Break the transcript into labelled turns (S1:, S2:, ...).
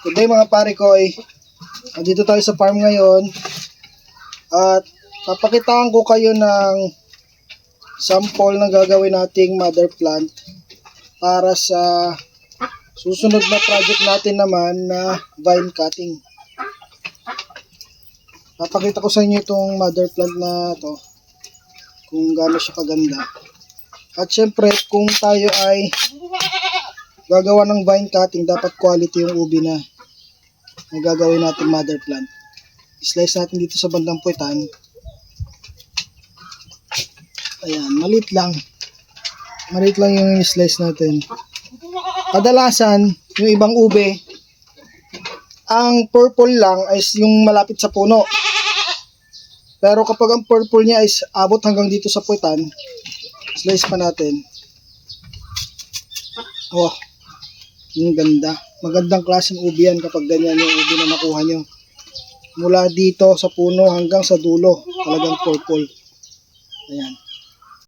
S1: Good day mga pare ko. Nandito tayo sa farm ngayon at papakitaan ko kayo ng sample na gagawin nating mother plant para sa susunod na project natin naman na vine cutting. Papakita ko sa inyo itong mother plant na to kung gaano siya kaganda. At syempre kung tayo ay gagawa ng vine cutting, dapat quality yung ubi na gagawin natin mother plant. Slice natin dito sa bandang puwetan. Ayan, maliit lang. Maliit lang yung slice natin. Kadalasan, yung ibang ube, ang purple lang ay yung malapit sa puno. Pero kapag ang purple niya is abot hanggang dito sa puwetan, slice pa natin. Oh, yung ganda. Magandang klaseng ubi yan kapag ganyan yung ubi na nakuha nyo. Mula dito sa puno hanggang sa dulo, talagang purple. Ayan.